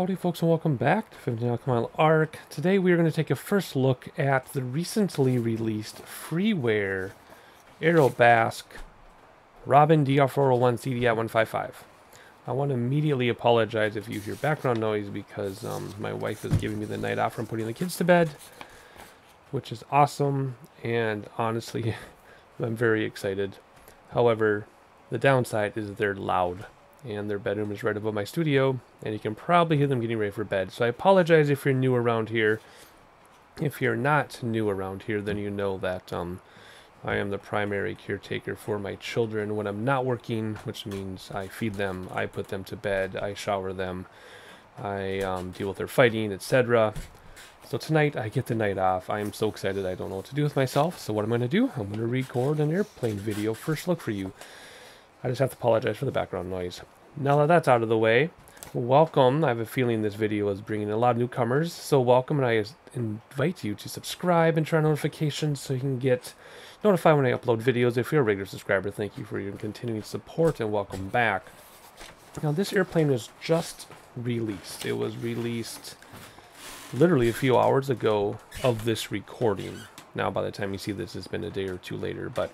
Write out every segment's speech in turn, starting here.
Howdy folks, and welcome back to 15 Mile Arc. Today we are going to take a first look at the recently released freeware Aerobask Robin DR401 CDI 155. I want to immediately apologize if you hear background noise because my wife is giving me the night off from putting the kids to bed, which is awesome, and honestly I'm very excited. However, the downside is they're loud. And their bedroom is right above my studio, and you can probably hear them getting ready for bed. So I apologize if you're new around here. If you're not new around here, then you know that I am the primary caretaker for my children when I'm not working, which means I feed them, I put them to bed, I shower them, I deal with their fighting, etc. So tonight I get the night off. I am so excited I don't know what to do with myself. So what I'm going to do, I'm going to record an airplane video first look for you. I just have to apologize for the background noise. Now that that's out of the way, welcome. I have a feeling this video is bringing in a lot of newcomers, so welcome, and I invite you to subscribe and turn on notifications so you can get notified when I upload videos. If you're a regular subscriber, thank you for your continuing support and welcome back. Now this airplane was just released. It was released literally a few hours ago of this recording. Now by the time you see this, it's been a day or two later, but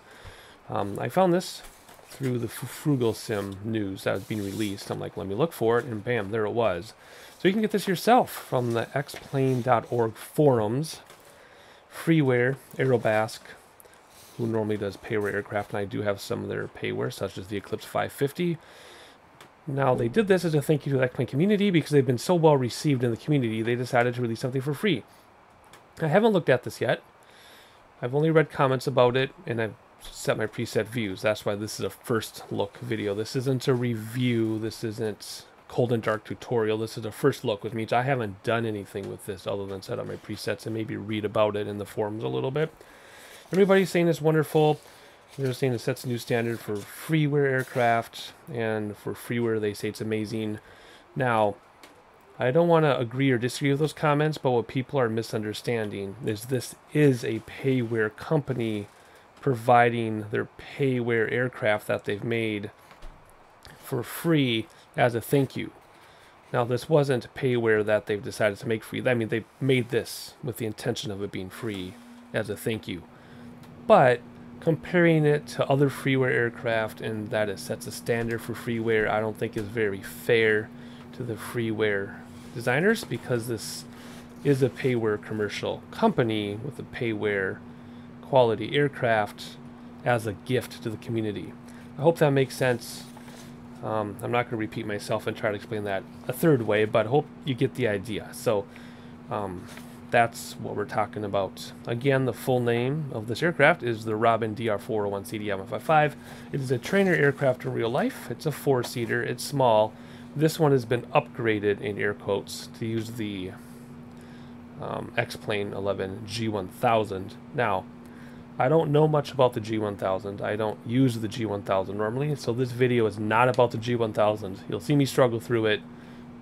I found this through the Frugal Sim news that was being released. I'm like, let me look for it, and bam, there it was. So you can get this yourself from the xplane.org forums. FREEWARE, Aerobask, who normally does payware aircraft, and I do have some of their payware, such as the Eclipse 550. Now, they did this as a thank you to the X-Plane community because they've been so well received in the community, they decided to release something for free. I haven't looked at this yet. I've only read comments about it, and I've set my preset views. That's why this is a first look video. This isn't a review. This isn't cold and dark tutorial. This is a first look, which means I haven't done anything with this other than set up my presets and maybe read about it in the forums a little bit. Everybody's saying it's wonderful. They're saying it sets a new standard for freeware aircraft, and for freeware they say it's amazing. Now, I don't want to agree or disagree with those comments, but what people are misunderstanding is this is a payware company providing their payware aircraft that they've made for free as a thank you. Now, this wasn't payware that they've decided to make free. I mean, they made this with the intention of it being free as a thank you. But comparing it to other freeware aircraft and that it sets a standard for freeware, I don't think is very fair to the freeware designers, because this is a payware commercial company with a payware quality aircraft as a gift to the community. I hope that makes sense. I'm not going to repeat myself and try to explain that a third way, but I hope you get the idea. So that's what we're talking about. Again, the full name of this aircraft is the Robin DR401 CDI 155. It is a trainer aircraft in real life. It's a four-seater. It's small. This one has been upgraded, in air quotes, to use the X-Plane 11 G1000. Now, I don't know much about the G1000. I don't use the G1000 normally, so this video is not about the G1000. You'll see me struggle through it,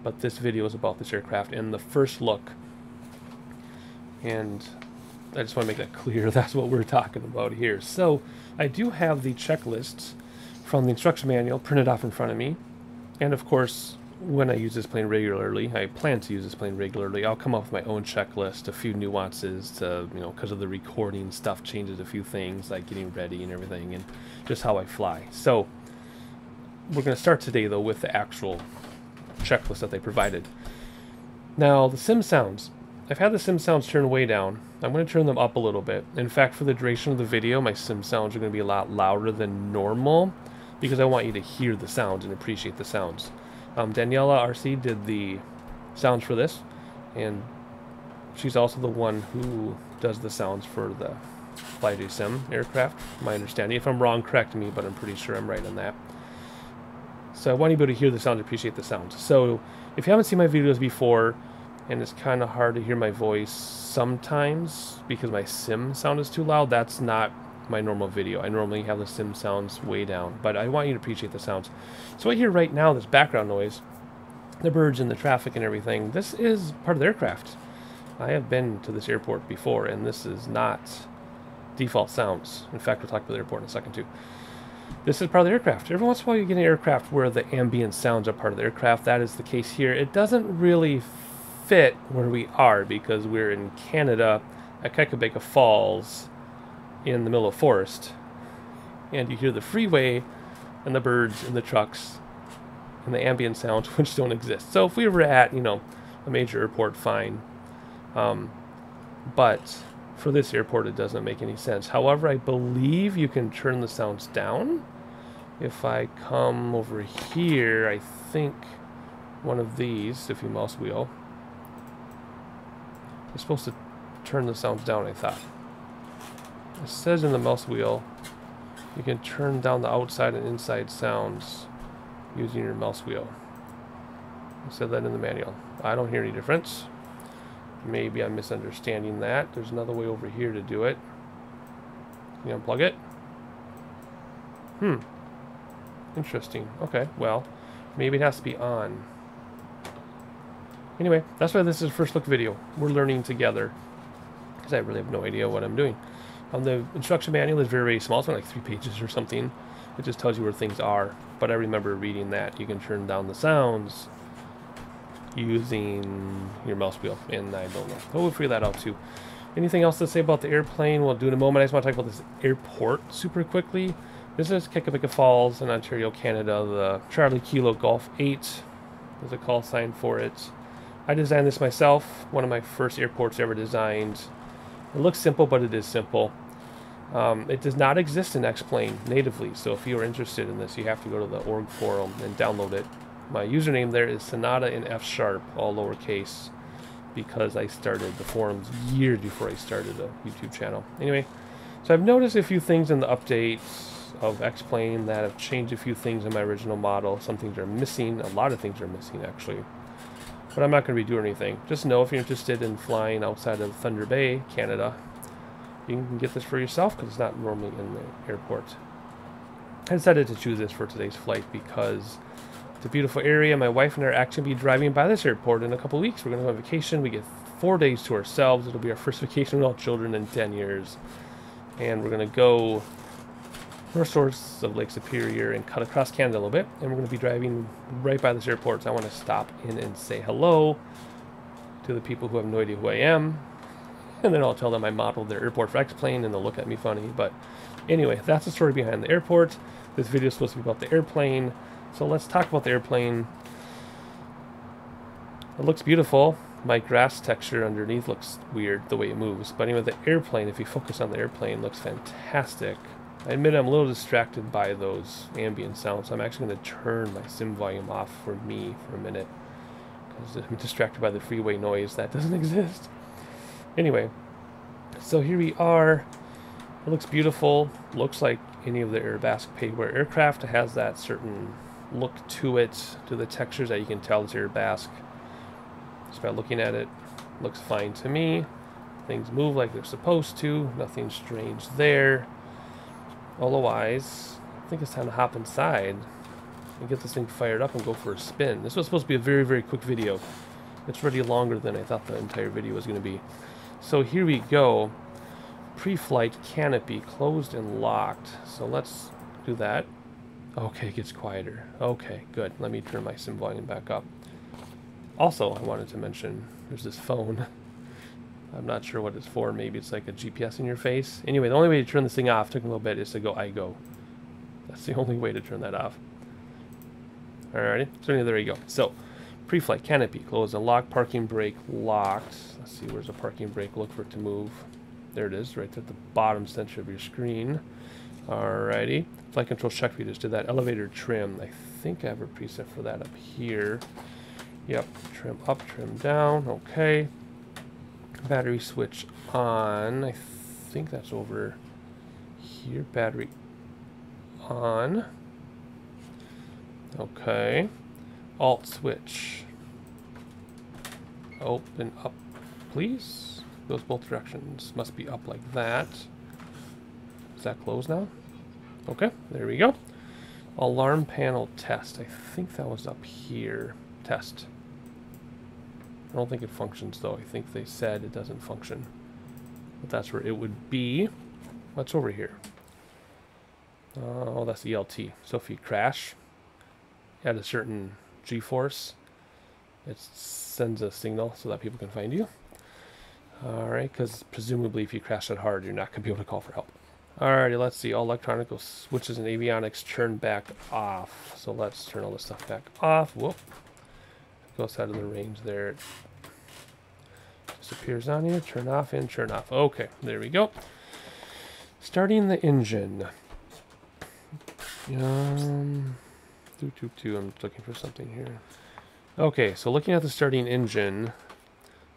but this video is about this aircraft and the first look. And I just want to make that clear. That's what we're talking about here. So I do have the checklists from the instruction manual printed off in front of me. And of course, when I use this plane regularly, I plan to use this plane regularly, I'll come up with my own checklist, a few nuances to, you know, because of the recording stuff changes a few things, like getting ready and everything, and just how I fly. So we're going to start today, though, with the actual checklist that they provided. Now, the sim sounds. I've had the sim sounds turned way down. I'm going to turn them up a little bit. In fact, for the duration of the video, my sim sounds are going to be a lot louder than normal, because I want you to hear the sounds and appreciate the sounds. Daniela RC did the sounds for this, and she's also the one who does the sounds for the FlyJ Sim aircraft, my understanding. If I'm wrong, correct me, but I'm pretty sure I'm right on that. So I want you to be able to hear the sounds, appreciate the sounds. So if you haven't seen my videos before, and it's kind of hard to hear my voice sometimes because my sim sound is too loud, that's not my normal video. I normally have the sim sounds way down, but I want you to appreciate the sounds. So I hear right now this background noise, the birds and the traffic and everything. This is part of the aircraft. I have been to this airport before, and this is not default sounds. In fact, we'll talk about the airport in a second too. This is part of the aircraft. Every once in a while you get an aircraft where the ambient sounds are part of the aircraft. That is the case here. It doesn't really fit where we are because we're in Canada at Kakabeka Falls in the middle of forest. And you hear the freeway and the birds and the trucks and the ambient sounds which don't exist. So if we were at, you know, a major airport, fine. But for this airport it doesn't make any sense. However, I believe you can turn the sounds down. If I come over here, I think one of these, if you mouse wheel, you're supposed to turn the sounds down, I thought. It says in the mouse wheel you can turn down the outside and inside sounds using your mouse wheel. It said that in the manual. I don't hear any difference. Maybe I'm misunderstanding that. There's another way over here to do it. Can you unplug it? Interesting. Okay, well, maybe it has to be on. Anyway, that's why this is a first look video. We're learning together, because I really have no idea what I'm doing. The instruction manual is very, very small. It's only like 3 pages or something. It just tells you where things are. But I remember reading that. You can turn down the sounds using your mouse wheel, and I don't know. But we'll figure that out too. Anything else to say about the airplane? We'll do in a moment. I just want to talk about this airport super quickly. This is Kakabeka Falls in Ontario, Canada. The Charlie Kilo Golf 8 is a call sign for it. I designed this myself. One of my first airports ever designed. It looks simple, but it is simple. It does not exist in X-Plane natively, so if you are interested in this, you have to go to the org forum and download it. My username there is sonatainfsharp, all lowercase, because I started the forums years before I started a YouTube channel. Anyway, so I've noticed a few things in the updates of X-Plane that have changed a few things in my original model. Some things are missing. A lot of things are missing, actually. But I'm not going to be doing anything. Just know if you're interested in flying outside of Thunder Bay, Canada, you can get this for yourself because it's not normally in the airport. I decided to choose this for today's flight because it's a beautiful area. My wife and I are actually going to be driving by this airport in a couple weeks. We're going to go on vacation. We get 4 days to ourselves. It'll be our first vacation with all children in 10 years. And we're going to go north source of Lake Superior and cut across Canada a little bit. And we're going to be driving right by this airport. So I want to stop in and say hello to the people who have no idea who I am. And then I'll tell them I modeled their airport for X-Plane and they'll look at me funny. But anyway, that's the story behind the airport. This video is supposed to be about the airplane. So let's talk about the airplane. It looks beautiful. My grass texture underneath looks weird the way it moves. But anyway, the airplane, if you focus on the airplane, looks fantastic. I admit I'm a little distracted by those ambient sounds. I'm actually going to turn my sim volume off for me for a minute, because I'm distracted by the freeway noise that doesn't exist. Anyway, so here we are. It looks beautiful. Looks like any of the Aerobask FREEWARE aircraft. It has that certain look to it, to the textures that you can tell it's Aerobask. Just by looking at it, looks fine to me. Things move like they're supposed to. Nothing strange there. Otherwise, I think it's time to hop inside and get this thing fired up and go for a spin. This was supposed to be a very, very quick video. It's already longer than I thought the entire video was going to be. So here we go. Pre-flight canopy closed and locked. So let's do that. Okay, it gets quieter. Okay, good. Let me turn my sim volume back up. Also, I wanted to mention there's this phone. I'm not sure what it's for. Maybe it's like a GPS in your face. Anyway, the only way to turn this thing off, took a little bit, is to go I-go. That's the only way to turn that off. Alrighty, so anyway, there you go. So, pre-flight canopy closed and locked, parking brake locked. Let's see, where's the parking brake? Look for it to move. There it is, right at the bottom center of your screen. Alrighty, flight control check. We just did that. Elevator trim. I think I have a preset for that up here. Yep, trim up, trim down. Okay. Battery switch on. I think that's over here. Battery on. Okay. Alt switch. Open up, please. Goes both directions. Must be up like that. Is that closed now? Okay, there we go. Alarm panel test. I think that was up here. Test. I don't think it functions though. I think they said it doesn't function. But that's where it would be. What's over here? Oh, that's ELT. So if you crash at a certain G-force, it sends a signal so that people can find you. Alright, because presumably if you crash that hard, you're not going to be able to call for help. Alrighty, let's see. All electronic switches and avionics turn back off. So let's turn all this stuff back off. Whoop. Go outside of the range there. It disappears on you. Turn off and turn off. Okay, there we go. Starting the engine. I'm looking for something here. Okay, so looking at the starting engine,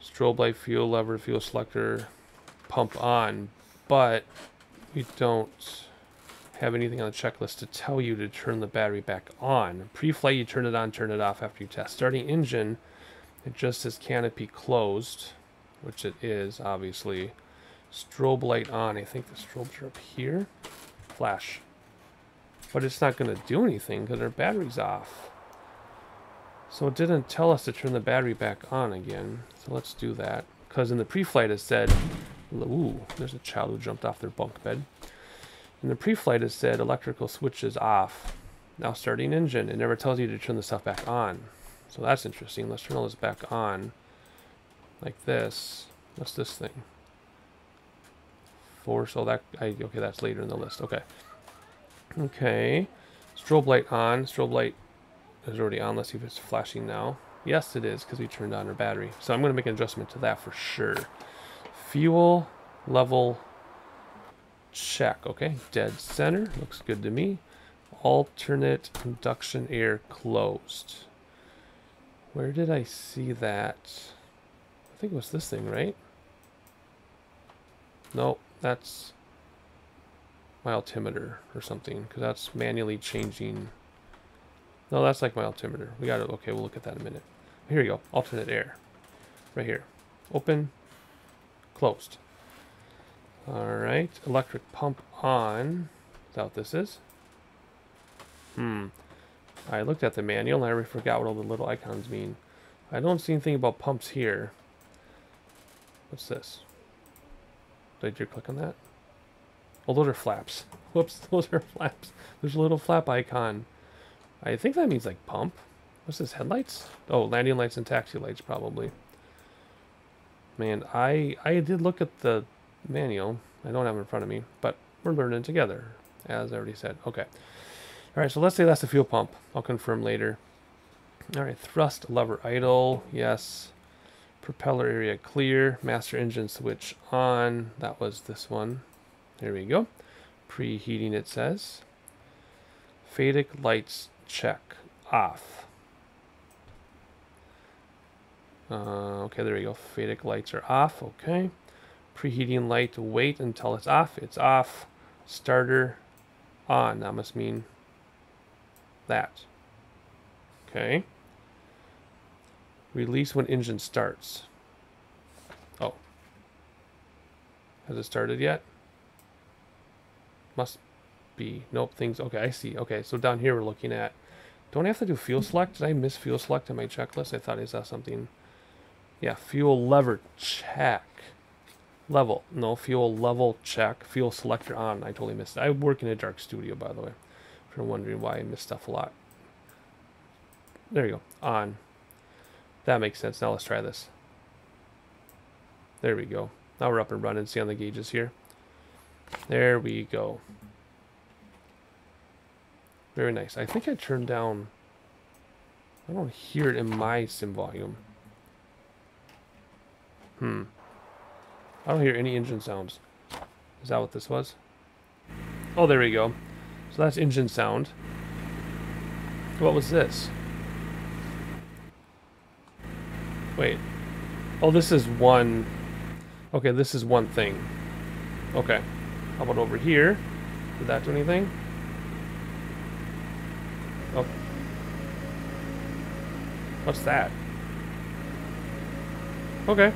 strobe light, fuel lever, fuel selector, pump on, but we don't have anything on the checklist to tell you to turn the battery back on. Pre-flight, you turn it on, turn it off after you test. Starting engine, it just says canopy closed, which it is, obviously. Strobe light on. I think the strobes are up here. Flash. But it's not going to do anything because our battery's off. So it didn't tell us to turn the battery back on again. So let's do that. Because in the pre-flight it said... Ooh, there's a child who jumped off their bunk bed. In the pre-flight it said electrical switch is off. Now starting engine. It never tells you to turn the stuff back on. So that's interesting. Let's turn all this back on. Like this. What's this thing? Force. Oh, that... okay, that's later in the list. Okay. Okay. Strobe light on. Strobe light is already on. Let's see if it's flashing now. Yes, it is, because we turned on our battery. So I'm going to make an adjustment to that for sure. Fuel level check. Okay, dead center. Looks good to me. Alternate induction air closed. Where did I see that? I think it was this thing, right? No, that's my altimeter or something, because that's manually changing. No, that's like my altimeter. We got it. Okay, we'll look at that in a minute. Here you go. Alternate air. Right here. Open. Closed. Alright. Electric pump on. Is that what this is? I looked at the manual and I already forgot what all the little icons mean. I don't see anything about pumps here. What's this? Did you click on that? Oh, those are flaps. Whoops, those are flaps. There's a little flap icon. I think that means like pump. What's this, headlights? Oh, landing lights and taxi lights probably. Man, I did look at the manual. I don't have it in front of me, but we're learning together, as I already said. Okay. All right, so let's say that's the fuel pump. I'll confirm later. All right, thrust lever idle. Yes. Propeller area clear. Master engine switch on. That was this one. There we go. Preheating, it says. FADEC lights check off. Okay, there we go. FADEC lights are off. Okay. Preheating light, wait until it's off. It's off. Starter on. That must mean that. Okay. Release when engine starts. Oh. Has it started yet? Must be. Nope, things. Okay, I see. Okay, so down here we're looking at. Don't I have to do fuel select? Did I miss fuel select in my checklist? I thought I saw something. Yeah, fuel lever check. Level. No, fuel level check. Fuel selector on. I totally missed it. I work in a dark studio, by the way. If you're wondering why I miss stuff a lot. There you go. On. That makes sense. Now let's try this. There we go. Now we're up and running. See on the gauges here. There we go. Very nice. I think I turned down... I don't hear it in my sim volume. I don't hear any engine sounds. Is that what this was? Oh, there we go. So that's engine sound. What was this? Wait. Oh, this is one... Okay, this is one thing. Okay. How about over here? Did that do anything? Oh. What's that? Okay.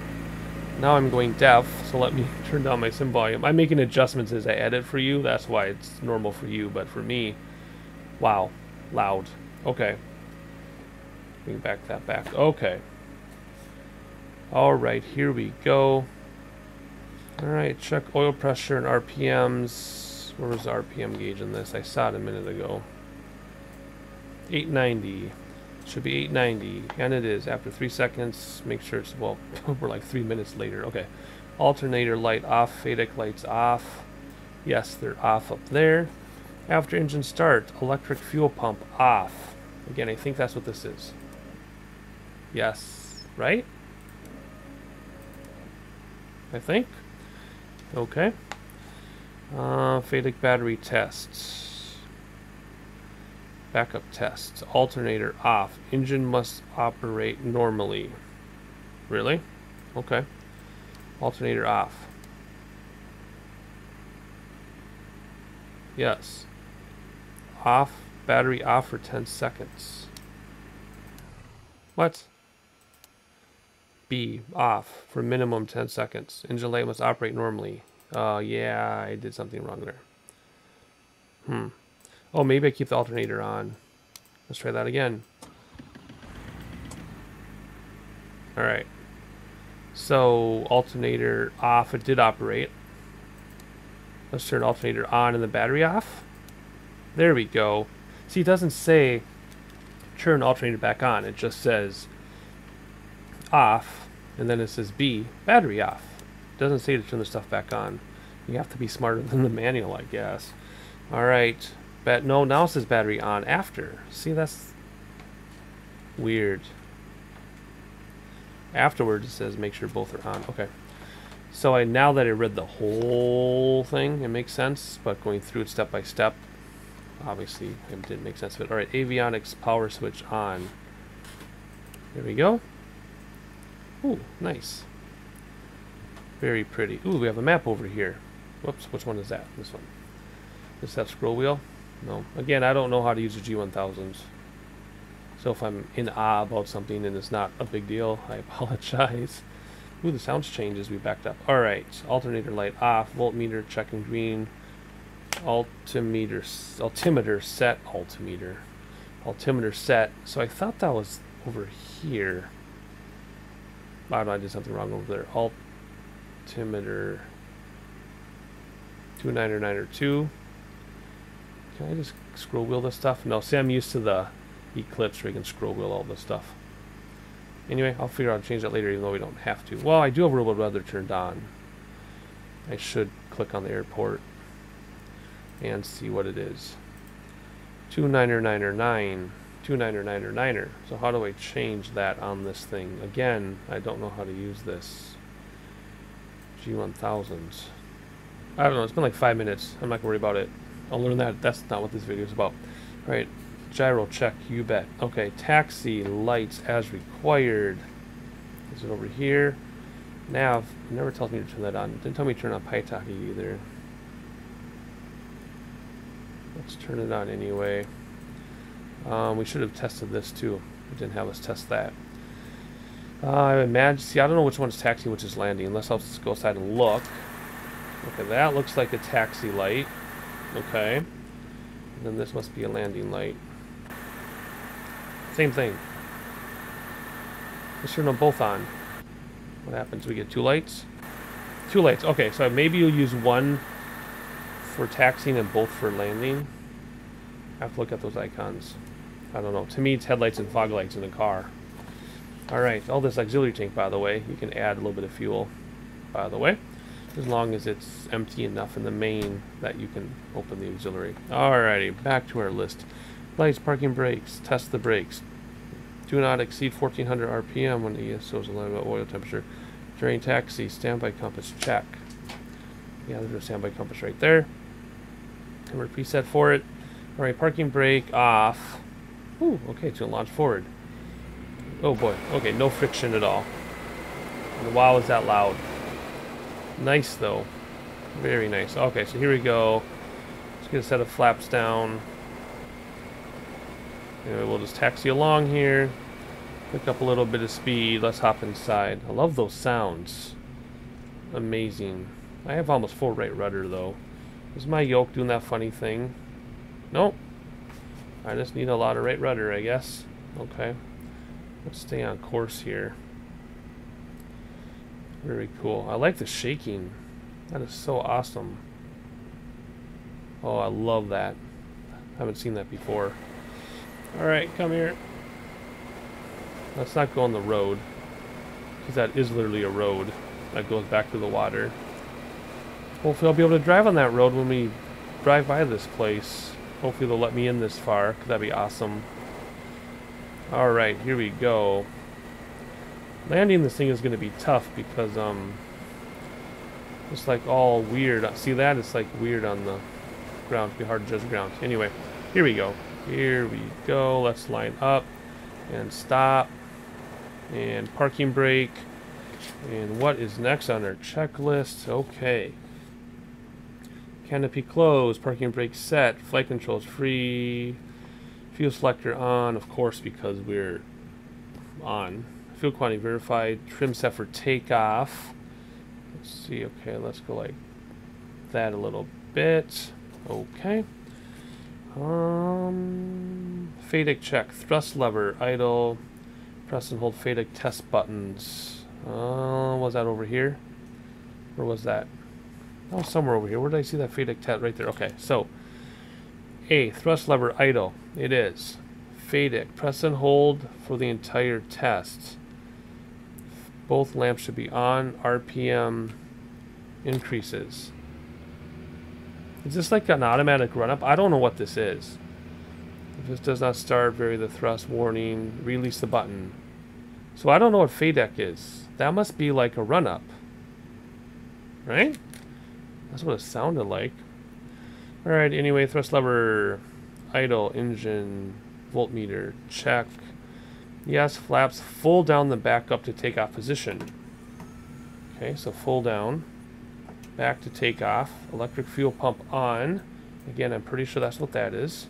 Now I'm going deaf, so let me turn down my sim volume. I'm making adjustments as I edit for you. That's why it's normal for you, but for me, wow, loud. Okay. Bring that back. Okay. All right, here we go. All right, check oil pressure and RPMs. Where was the RPM gauge in this? I saw it a minute ago. 890. Should be 890, and it is. After 3 seconds, make sure it's, well, we're like 3 minutes later. Okay. Alternator light off, FADEC lights off. Yes, they're off up there. After engine start, electric fuel pump off. Again, I think that's what this is. Yes, right? I think. Okay. FADEC battery tests. Backup tests. Alternator off. Engine must operate normally. Really? Okay. Alternator off. Yes. Off. Battery off for 10 seconds. What? B. Off for minimum 10 seconds. Engine light must operate normally. Yeah, I did something wrong there. Oh, maybe I keep the alternator on. Let's try that again. Alright. So, alternator off. It did operate. Let's turn alternator on and the battery off. There we go. See, it doesn't say turn alternator back on. It just says off, and then it says B, battery off. It doesn't say to turn the stuff back on. You have to be smarter than the manual, I guess. Alright. No, now it says battery on after. See, that's weird. Afterwards it says make sure both are on. Okay. So now that I read the whole thing, it makes sense, but going through it step by step, obviously it didn't make sense of it. Alright, avionics power switch on. There we go. Ooh, nice. Very pretty. Ooh, we have a map over here. Whoops, which one is that? This one. Is that scroll wheel? No. Again, I don't know how to use the G1000s. So if I'm in awe about something and it's not a big deal, I apologize. Ooh, the sounds changed as we backed up. Alright, alternator light off, voltmeter checking green, altimeter set. So I thought that was over here. I don't know, I did something wrong over there. Altimeter 2992. Can I just scroll wheel this stuff? No, see, I'm used to the Eclipse where you can scroll wheel all this stuff. Anyway, I'll figure out how to change that later, even though we don't have to. Well, I do have real world weather turned on. I should click on the airport and see what it is. 29999. 29999. So how do I change that on this thing? Again, I don't know how to use this. G1000s. I don't know, it's been like 5 minutes. I'm not gonna worry about it. I'll learn that. That's not what this video is about. Alright, gyro check, you bet. Okay, taxi lights as required. Is it over here? Nav, it never tells me to turn that on. It didn't tell me to turn on Paitaki either. Let's turn it on anyway. We should have tested this too. It didn't have us test that. I imagine, see, I don't know which one's taxi, which is landing, unless I'll just go outside and look. Okay, that looks like a taxi light. Okay. And then this must be a landing light. Same thing. Let's turn them both on. What happens? We get 2 lights? 2 lights. Okay, so maybe you'll use one for taxiing and both for landing. I have to look at those icons. I don't know. To me, it's headlights and fog lights in a car. Alright, all this auxiliary tank, by the way, you can add a little bit of fuel, by the way, as long as it's empty enough in the main that you can open the auxiliary. Alrighty, back to our list. Lights, parking brakes, test the brakes. Do not exceed 1400 RPM when the ESO is allowed about oil temperature. During taxi, standby compass check. Yeah, there's a standby compass right there. And we're preset for it. Alright, parking brake off. Ooh, okay, it's gonna launch forward. Oh boy, okay, no friction at all. And wow, is that loud. Nice though. Very nice. Okay, so here we go. Let's get a set of flaps down. Anyway, we'll just taxi along here. Pick up a little bit of speed. Let's hop inside. I love those sounds. Amazing. I have almost full right rudder though. Is my yoke doing that funny thing? Nope. I just need a lot of right rudder, I guess. Okay. Let's stay on course here. Very cool. I like the shaking. That is so awesome. Oh, I love that. I haven't seen that before. Alright, come here. Let's not go on the road, because that is literally a road that goes back to the water. Hopefully I'll be able to drive on that road when we drive by this place. Hopefully they'll let me in this far, because that'd be awesome. Alright, here we go. Landing this thing is going to be tough because it's like all weird. See that? It's like weird on the ground. It'd be hard to judge ground. Anyway, here we go. Here we go. Let's line up and stop and parking brake. And what is next on our checklist? Okay. Canopy closed, parking brake set, flight controls free, fuel selector on, of course, because we're on. Fuel quantity verified, trim set for takeoff. Let's see, okay, let's go like that a little bit. Okay. FADEC check, thrust lever, idle, press and hold FADEC test buttons. Was that over here? Or was that? Oh, somewhere over here. Where did I see that FADEC test? Right there. Okay, so A, thrust lever idle. It is. FADEC, press and hold for the entire test. Both lamps should be on. RPM increases. Is this like an automatic run-up? I don't know what this is. If this does not start, vary the thrust warning. Release the button. So I don't know what FADEC is. That must be like a run-up. Right? That's what it sounded like. Alright, anyway, thrust lever idle, engine, voltmeter, check. Yes, flaps full down the back up to takeoff position. Okay, so full down. Back to takeoff. Electric fuel pump on. Again, I'm pretty sure that's what that is.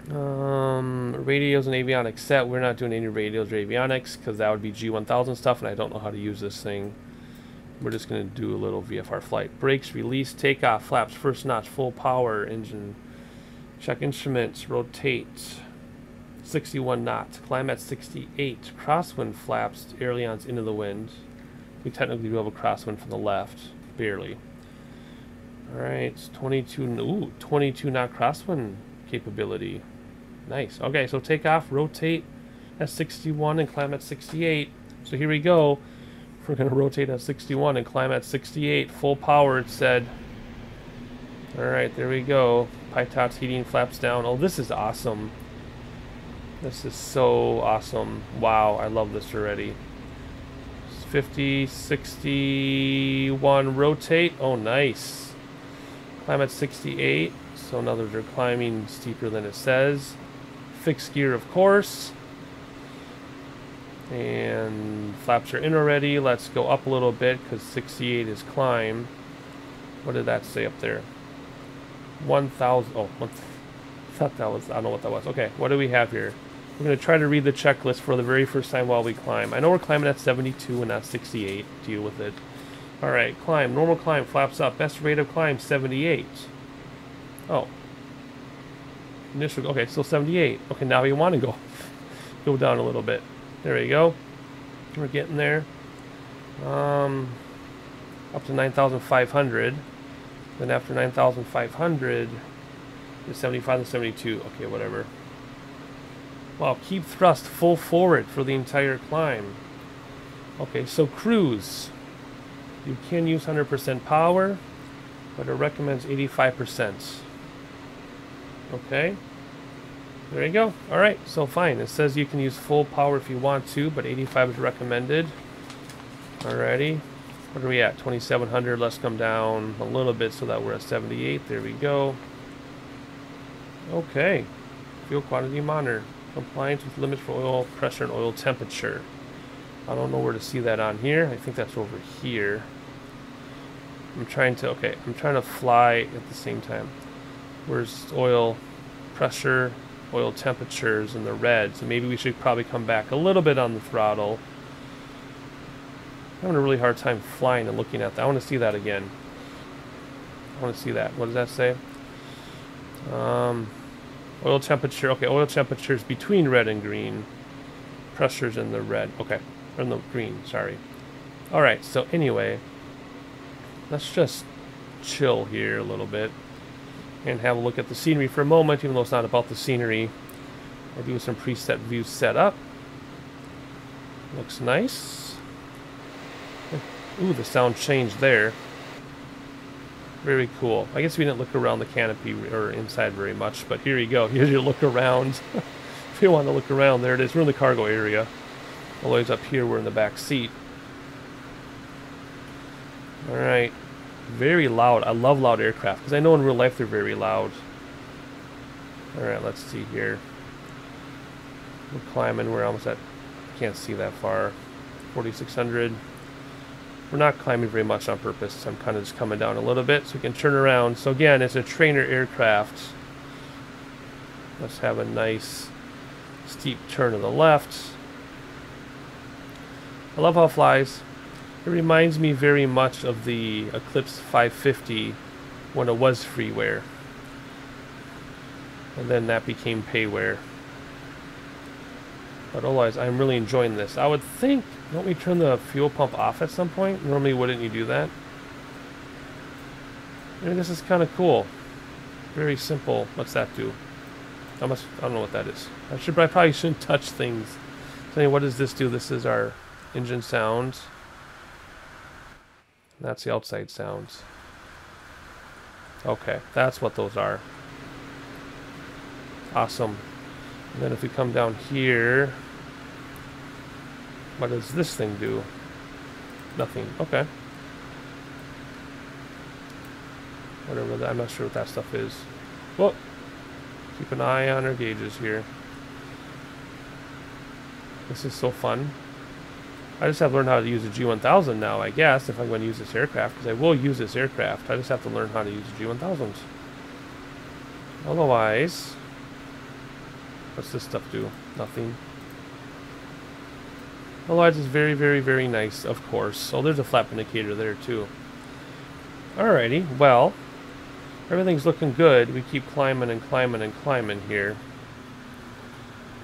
Radios and avionics set. We're not doing any radios or avionics because that would be G1000 stuff, and I don't know how to use this thing. We're just going to do a little VFR flight. Brakes, release, takeoff, flaps, first notch, full power, engine. Check instruments, rotate. 61 knots, climb at 68. Crosswind flaps, ailerons into the wind. We technically do have a crosswind from the left, barely. Alright, 22 knot crosswind capability. Nice. Okay, so take off, rotate at 61 and climb at 68. So here we go. We're going to rotate at 61 and climb at 68. Full power, it said. Alright, there we go. Pitot heating, flaps down. Oh, this is awesome. This is so awesome. Wow, I love this already. 50, 61, rotate. Oh, nice. Climb at 68. So now they're climbing steeper than it says. Fixed gear, of course. And flaps are in already. Let's go up a little bit because 68 is climb. What did that say up there? 1,000. Oh, I thought that was, I don't know what that was. Okay, what do we have here? We're going to try to read the checklist for the very first time while we climb. I know we're climbing at 72 and not 68. Deal with it. Alright, climb. Normal climb, flaps up. Best rate of climb, 78. Oh. Initial, okay, still 78. Okay, now we want to go down a little bit. There we go. We're getting there. Up to 9,500. Then after 9,500 is 75 and 72. Okay, whatever. Wow, keep thrust full forward for the entire climb. Okay, so cruise. You can use 100% power, but it recommends 85%. Okay. There you go. Alright, so fine. It says you can use full power if you want to, but 85 is recommended. Alrighty. What are we at? 2,700. Let's come down a little bit so that we're at 78. There we go. Okay. Fuel quantity monitor. Compliance with limits for oil pressure and oil temperature. I don't know where to see that on here. I think that's over here. I'm trying to fly at the same time. Where's oil pressure, oil temperatures in the red? So maybe we should probably come back a little bit on the throttle. I'm having a really hard time flying and looking at that. I want to see that again. I want to see that. What does that say? Oil temperature. Okay, oil temperature is between red and green. Pressure's in the red. Okay, or in the green. Sorry. All right. So anyway, let's just chill here a little bit and have a look at the scenery for a moment, even though it's not about the scenery. I do some preset views set up. Looks nice. Ooh, the sound changed there. Very cool. I guess we didn't look around the canopy or inside very much, but here you go. Here's your look around. If you want to look around, there it is. We're in the cargo area. All the way up here, we're in the back seat. Alright. Very loud. I love loud aircraft, because I know in real life they're very loud. Alright, let's see here. We're climbing. We're almost at... Can't see that far. 4,600. We're not climbing very much on purpose. I'm kind of just coming down a little bit so we can turn around. So again, it's a trainer aircraft. Let's have a nice steep turn to the left. I love how it flies. It reminds me very much of the Eclipse 550 when it was freeware. And then that became payware. But otherwise, I'm really enjoying this. I would think, don't we turn the fuel pump off at some point? Normally, wouldn't you do that? I mean, this is kind of cool. Very simple. What's that do? I don't know what that is. I probably shouldn't touch things. So anyway, what does this do? This is our engine sounds. That's the outside sounds. Okay, that's what those are. Awesome. And then if we come down here, what does this thing do? Nothing. Okay. Whatever that, I'm not sure what that stuff is. Well, keep an eye on our gauges here. This is so fun. I just have to learn how to use a G1000 now, I guess, if I'm going to use this aircraft, because I will use this aircraft. I just have to learn how to use the G1000s. Otherwise, what's this stuff do? Nothing. Otherwise, it's very, very, very nice, of course. Oh, there's a flap indicator there, too. Alrighty, well, everything's looking good. We keep climbing and climbing and climbing here.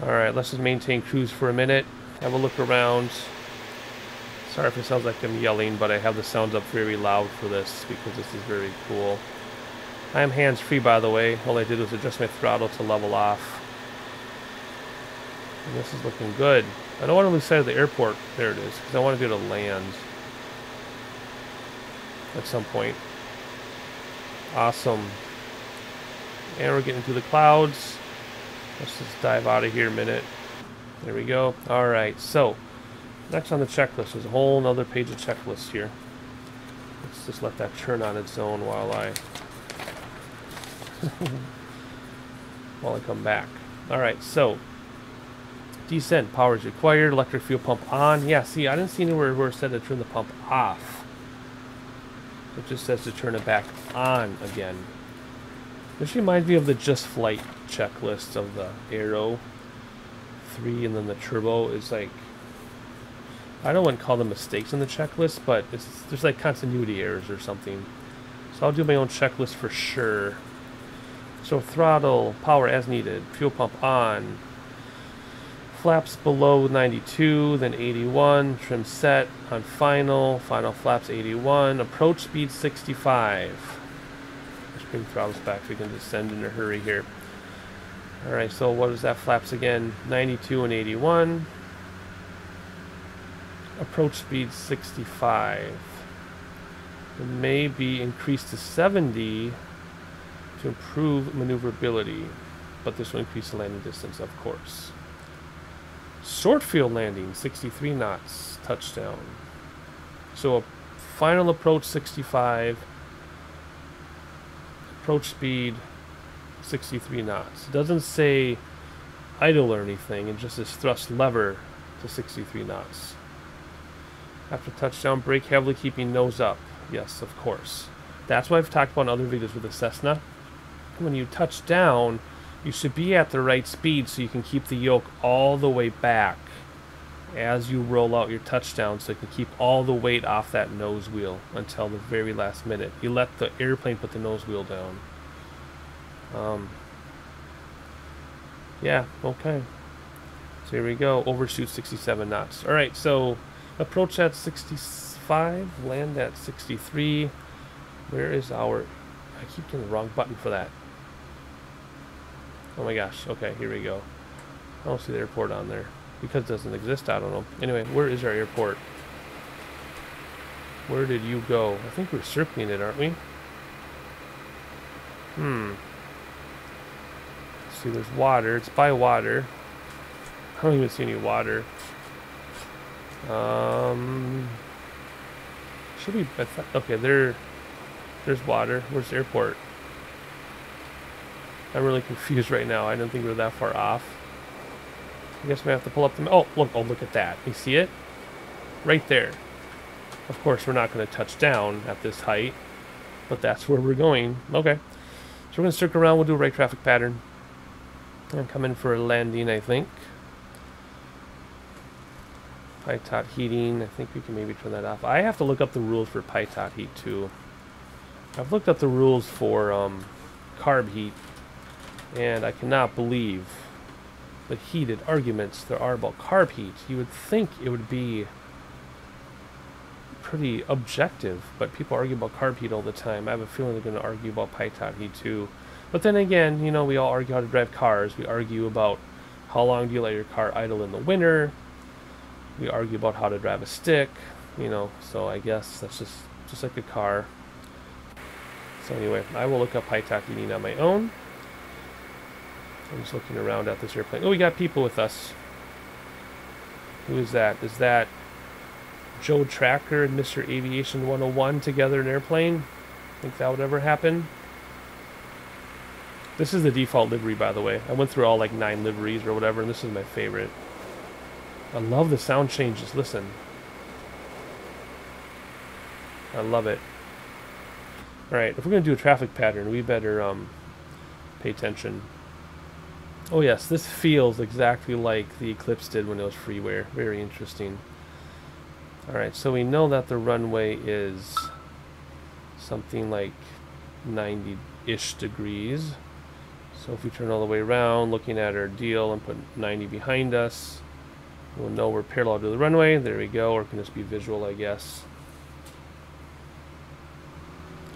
Alright, let's just maintain cruise for a minute. Have a look around. Sorry if it sounds like I'm yelling, but I have the sounds up very loud for this because this is very cool. I am hands-free, by the way. All I did was adjust my throttle to level off. And this is looking good. I don't want to lose sight of the airport. There it is, because I want to be able to land at some point. Awesome. And we're getting through the clouds. Let's just dive out of here a minute. There we go. Alright, so next on the checklist, there's a whole nother page of checklists here. Let's just let that turn on its own while I come back. Alright, so descent, power is required, electric fuel pump on. Yeah, see, I didn't see anywhere where it said to turn the pump off. It just says to turn it back on again. This reminds me of the Just Flight checklist of the Aero 3, and then the Turbo is like, I don't want to call them mistakes in the checklist, but there's like continuity errors or something. So I'll do my own checklist for sure. So throttle, power as needed, fuel pump on, flaps below 92, then 81, trim set on final flaps 81, approach speed 65. Let's bring throttles back so we can descend in a hurry here. Alright, so what is that? Flaps again, 92 and 81. Approach speed 65. It may be increased to 70 to improve maneuverability, but this will increase the landing distance, of course. Short field landing, 63 knots, touchdown. So a final approach 65, approach speed 63 knots. It doesn't say idle or anything, it just says thrust lever to 63 knots. After touchdown, brake heavily, keeping nose up. Yes, of course. That's what I've talked about in other videos with the Cessna. When you touch down, you should be at the right speed so you can keep the yoke all the way back as you roll out your touchdown, so you can keep all the weight off that nose wheel until the very last minute. You let the airplane put the nose wheel down. Yeah, okay. So here we go. Overshoot 67 knots. Alright, so approach at 65, land at 63, Where is our... I keep getting the wrong button for that. Oh my gosh. Okay, here we go. I don't see the airport on there. Because it doesn't exist, I don't know. Anyway, where is our airport? Where did you go? I think we're circling it, aren't we? See, there's water. It's by water. I don't even see any water. Should we... Okay, there's water. Where's the airport? I'm really confused right now. I don't think we're that far off. I guess we have to pull up the... Oh, look at that. You see it? Right there. Of course, we're not going to touch down at this height, but that's where we're going. Okay. So we're going to circle around. We'll do a right traffic pattern. And come in for a landing, I think. Pitot heating. I think we can maybe turn that off. I have to look up the rules for pitot heat, too. I've looked up the rules for carb heat, and I cannot believe the heated arguments there are about carb heat. You would think it would be pretty objective, but people argue about carb heat all the time. I have a feeling they're going to argue about pitot heat too. But then again, you know, we all argue how to drive cars. We argue about how long do you let your car idle in the winter. We argue about how to drive a stick, you know, so I guess that's just like a car. So anyway, I will look up pitot heating on my own. I'm just looking around at this airplane. Oh, we got people with us. Who is that? Is that Joe Tracker and Mr. Aviation 101 together in an airplane? Think that would ever happen? This is the default livery, by the way. I went through all like 9 liveries or whatever, and this is my favorite. I love the sound changes. Listen. I love it. Alright, if we're going to do a traffic pattern, we better pay attention. Oh yes, this feels exactly like the Eclipse did when it was freeware. Very interesting. Alright, so we know that the runway is something like 90-ish degrees. So if we turn all the way around, looking at our deal and put 90 behind us, we'll know we're parallel to the runway. There we go, or it can just be visual, I guess.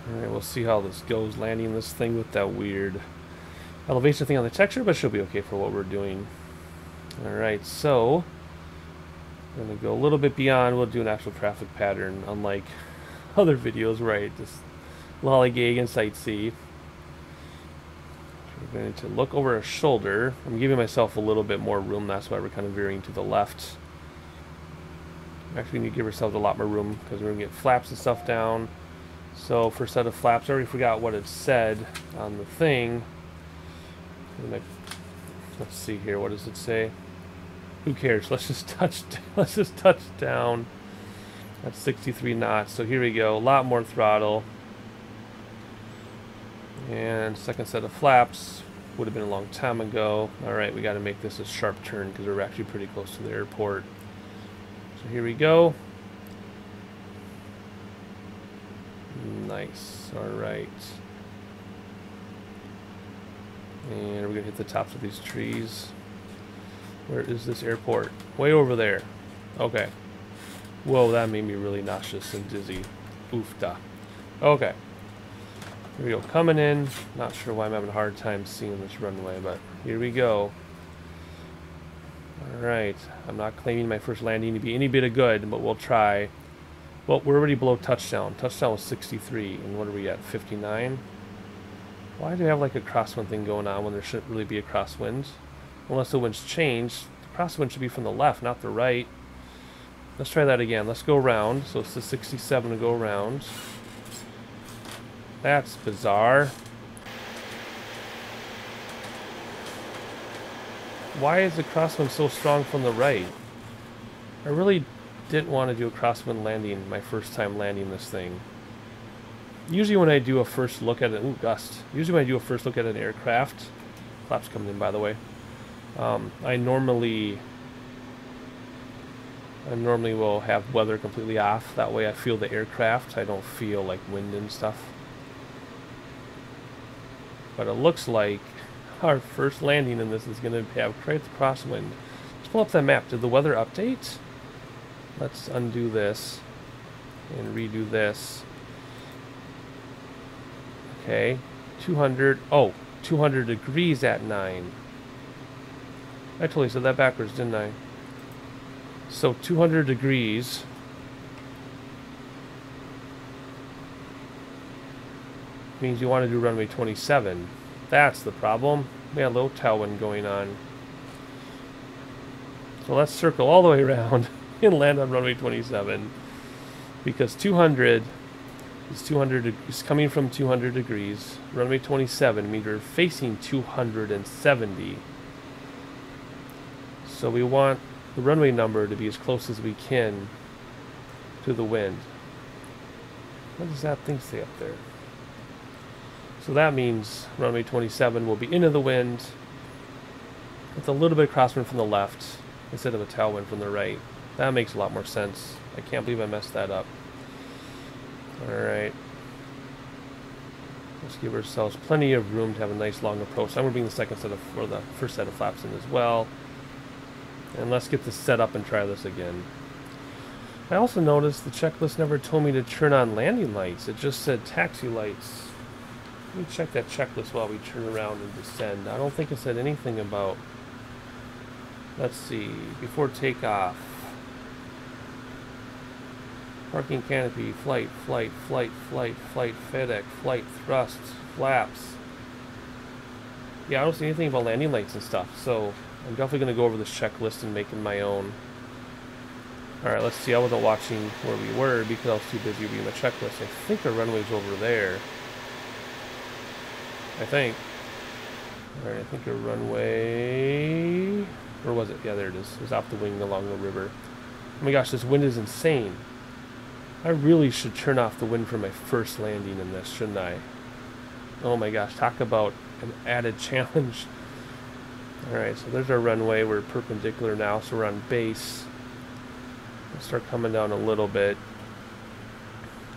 Alright, we'll see how this goes, landing this thing with that weird elevation thing on the texture, but she'll be okay for what we're doing. Alright, so I'm going to go a little bit beyond. We'll do an actual traffic pattern, unlike other videos, right? Just lollygag and sightsee. We're going to look over our shoulder. I'm giving myself a little bit more room, that's why we're kind of veering to the left. Actually, we need to give ourselves a lot more room because we're going to get flaps and stuff down. So for a set of flaps, I already forgot what it said on the thing. Let's see here. What does it say? Who cares? Let's just touch down. That's 63 knots. So here we go. A lot more throttle. And second set of flaps would have been a long time ago. All right, we got to make this a sharp turn because we're actually pretty close to the airport. So here we go. Nice. All right. And we're going to hit the tops of these trees. Where is this airport? Way over there. Okay. Whoa, that made me really nauseous and dizzy. Oofda. Okay. Here we go. Coming in. Not sure why I'm having a hard time seeing this runway, but here we go. Alright. I'm not claiming my first landing to be any bit of good, but we'll try. Well, we're already below touchdown. Touchdown was 63. And what are we at? 59? Why do we have like a crosswind thing going on when there shouldn't really be a crosswind? Unless the wind's changed. The crosswind should be from the left, not the right. Let's try that again. Let's go around. So it's the 67 to go around. That's bizarre. Why is the crosswind so strong from the right? I really didn't want to do a crosswind landing my first time landing this thing. Usually when I do a first look at it, ooh, gust. Usually when I do a first look at an aircraft, flaps coming in by the way, I normally will have weather completely off. That way I feel the aircraft. I don't feel like wind and stuff. But it looks like our first landing in this is going to have quite the crosswind. Let's pull up that map. Did the weather update? Let's undo this and redo this. Okay, 200, oh, 200 degrees at 9. I totally said that backwards, didn't I? So 200 degrees means you want to do runway 27. That's the problem. We had a little tailwind going on. So let's circle all the way around and land on runway 27, because 200 is coming from 200 degrees. Runway 27 means we're facing 270. So we want the runway number to be as close as we can to the wind. What does that thing say up there? So that means runway 27 will be into the wind with a little bit of crosswind from the left instead of a tailwind from the right. That makes a lot more sense. I can't believe I messed that up. Alright. Let's give ourselves plenty of room to have a nice long approach. I'm going to bring the first set of flaps in as well. And let's get this set up and try this again. I also noticed the checklist never told me to turn on landing lights. It just said taxi lights. Let me check that checklist while we turn around and descend. I don't think it said anything about... Let's see. Before takeoff. Parking canopy, flight, FedEx, flight, thrust, flaps. Yeah, I don't see anything about landing lights and stuff, so I'm definitely going to go over this checklist and make it my own. Alright, let's see. I wasn't watching where we were because I was too busy reading my checklist. I think our runway's over there. I think. Alright, I think our runway... Where was it? Yeah, there it is. It was off the wing along the river. Oh my gosh, this wind is insane. I really should turn off the wind for my first landing in this, shouldn't I? Oh my gosh, talk about an added challenge. Alright, so there's our runway. We're perpendicular now, so we're on base. Let's start coming down a little bit.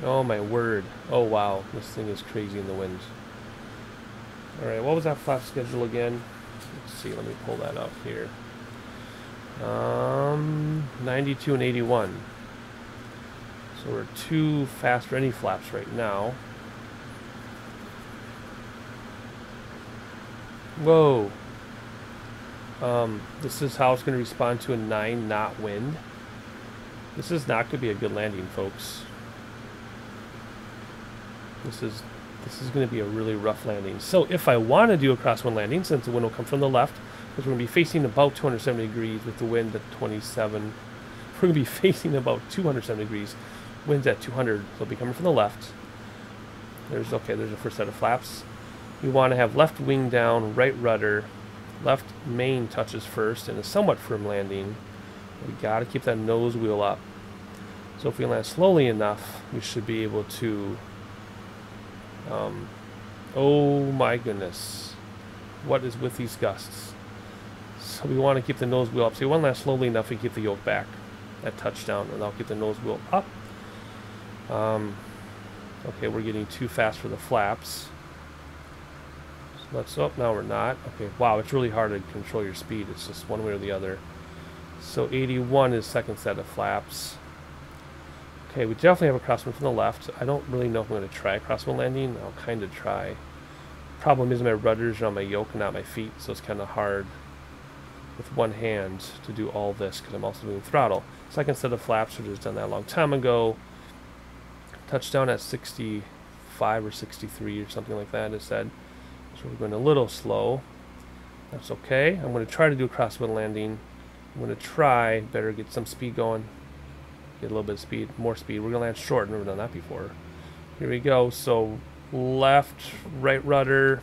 Oh my word. Oh wow, this thing is crazy in the wind. Alright, what was that flap schedule again? Let's see, let me pull that up here. 92 and 81. So we're too fast for any flaps right now. Whoa. This is how it's going to respond to a 9-knot wind. This is not going to be a good landing, folks. This is going to be a really rough landing. So if I want to do a crosswind landing, since the wind will come from the left, because we're going to be facing about 270 degrees with the wind at 27. We're going to be facing about 270 degrees. Wind's at 200, so it'll be coming from the left. There's the first set of flaps. You want to have left wing down, right rudder, left main touches first, and a somewhat firm landing. We got to keep that nose wheel up. So if we land slowly enough, we should be able to... oh my goodness. What is with these gusts? So we want to keep the nose wheel up. So we want to land slowly enough, we keep the yoke back at touchdown, and I'll keep the nose wheel up. Okay, we're getting too fast for the flaps. So let's, oh, now we're not. Okay, wow, it's really hard to control your speed. It's just one way or the other. So 81 is second set of flaps. Okay, we definitely have a crosswind from the left. I don't really know if I'm going to try a crosswind landing. I'll kind of try. Problem is my rudders are on my yoke and not my feet, so it's kind of hard with one hand to do all this because I'm also doing throttle. Second set of flaps, we just done that a long time ago. Touchdown at 65 or 63 or something like that, it said. So we're going a little slow. That's okay. I'm going to try to do a crosswind landing. I'm going to try, better get some speed going. Get a little bit of speed, more speed. We're going to land short. I've never done that before. Here we go. So left, right rudder.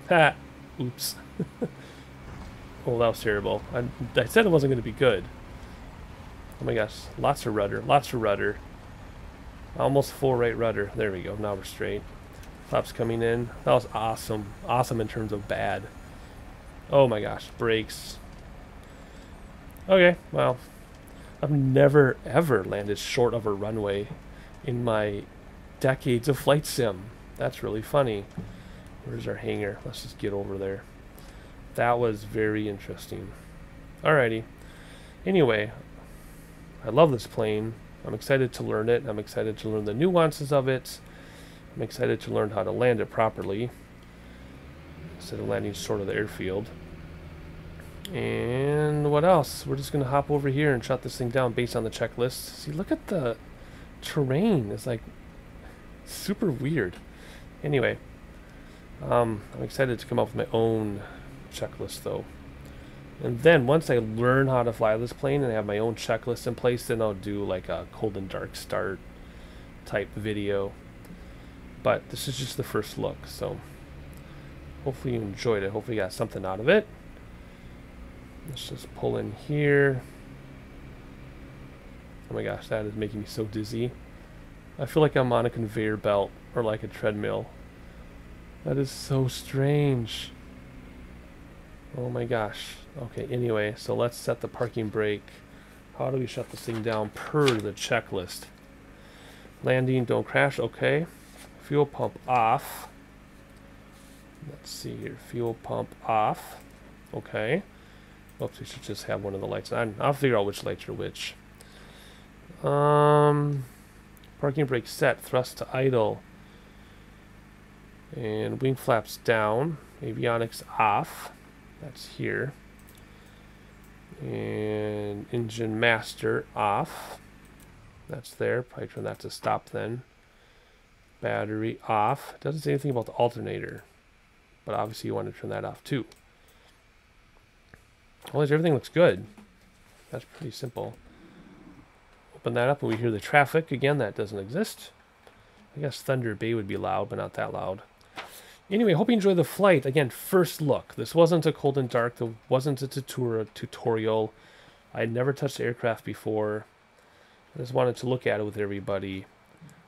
Ha! Oops. Oh, that was terrible. I said it wasn't going to be good. Oh my gosh. Lots of rudder. Lots of rudder. Almost full right rudder. There we go. Now we're straight. Flaps coming in. That was awesome. Awesome in terms of bad. Oh my gosh. Brakes. Okay. Well, I've never ever landed short of a runway in my decades of flight sim. That's really funny. Where's our hangar? Let's just get over there. That was very interesting. Alrighty. Anyway, I love this plane. I'm excited to learn it. I'm excited to learn the nuances of it. I'm excited to learn how to land it properly instead of landing short of the airfield. And what else? We're just going to hop over here and shut this thing down based on the checklist. See, look at the terrain. It's like super weird. Anyway, I'm excited to come up with my own checklist though. And then once I learn how to fly this plane and I have my own checklist in place, then I'll do like a cold and dark start type video. But this is just the first look, so hopefully you enjoyed it. Hopefully you got something out of it. Let's just pull in here. Oh my gosh, that is making me so dizzy. I feel like I'm on a conveyor belt or like a treadmill. That is so strange. Oh my gosh. Okay, anyway, so let's set the parking brake. How do we shut this thing down per the checklist? Landing, don't crash, okay. Fuel pump off. Let's see here, fuel pump off. Okay. Oops, we should just have one of the lights on. I'll figure out which lights are which. Parking brake set, thrust to idle. And wing flaps down. Avionics off. That's here. And engine master off. That's there. Probably turn that to stop then. Battery off. It doesn't say anything about the alternator. But obviously you want to turn that off too. Otherwise everything looks good. That's pretty simple. Open that up and we hear the traffic. Again, that doesn't exist. I guess Thunder Bay would be loud, but not that loud. Anyway, hope you enjoy the flight. Again, first look. This wasn't a cold and dark. There wasn't a tutorial. I had never touched the aircraft before. I just wanted to look at it with everybody.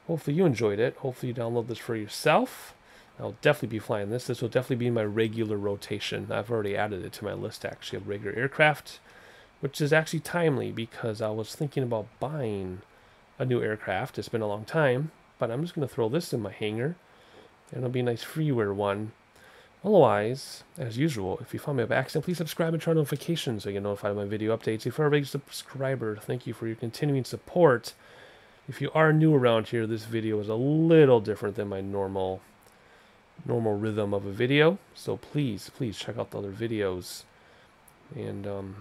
Hopefully you enjoyed it. Hopefully you download this for yourself. I'll definitely be flying this. This will definitely be my regular rotation. I've already added it to my list actually of regular aircraft, which is actually timely because I was thinking about buying a new aircraft. It's been a long time, but I'm just going to throw this in my hangar. And it'll be a nice freeware one. Otherwise, as usual, if you found me by accident, please subscribe and turn on notifications so you get notified of my video updates. If you're already a subscriber, thank you for your continuing support. If you are new around here, this video is a little different than my normal rhythm of a video. So please check out the other videos. And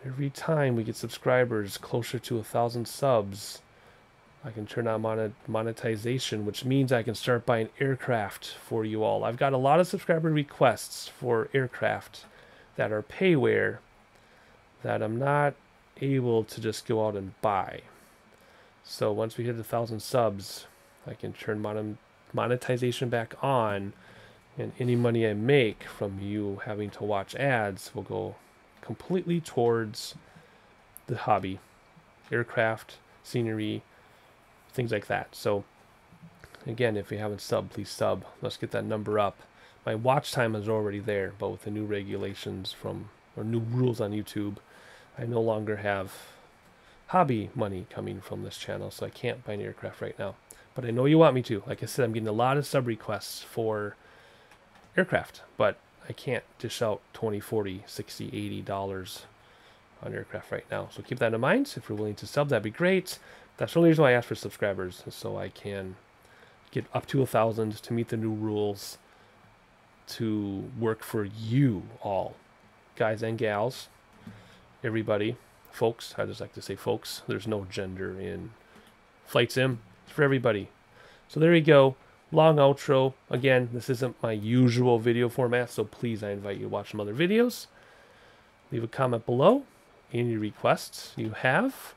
every time we get subscribers closer to 1,000 subs, I can turn on monetization, which means I can start buying aircraft for you all. I've got a lot of subscriber requests for aircraft that are payware that I'm not able to just go out and buy. So once we hit 1,000 subs, I can turn monetization back on, and any money I make from you having to watch ads will go completely towards the hobby, aircraft, scenery, things like that. So again, if you haven't subbed, please sub. Let's get that number up. My watch time is already there, but with the new regulations or new rules on YouTube, I no longer have hobby money coming from this channel, so I can't buy an aircraft right now. But I know you want me to. Like I said, I'm getting a lot of sub requests for aircraft, but I can't dish out $20, $40, $60, $80 on aircraft right now. So keep that in mind. If you're willing to sub, that'd be great. That's the only reason why I ask for subscribers, so I can get up to 1,000 to meet the new rules to work for you all, guys and gals, everybody, folks. I just like to say folks. There's no gender in flight sim. It's for everybody. So there you go. Long outro. Again, this isn't my usual video format, so please, I invite you to watch some other videos. Leave a comment below. Any requests you have,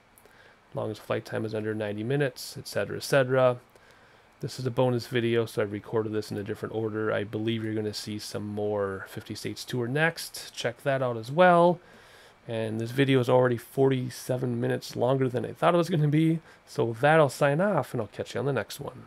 as long as flight time is under 90 minutes, etc., etc. This is a bonus video, so I recorded this in a different order. I believe you're going to see some more 50 States Tour next. Check that out as well. And this video is already 47 minutes longer than I thought it was going to be. So with that, I'll sign off, and I'll catch you on the next one.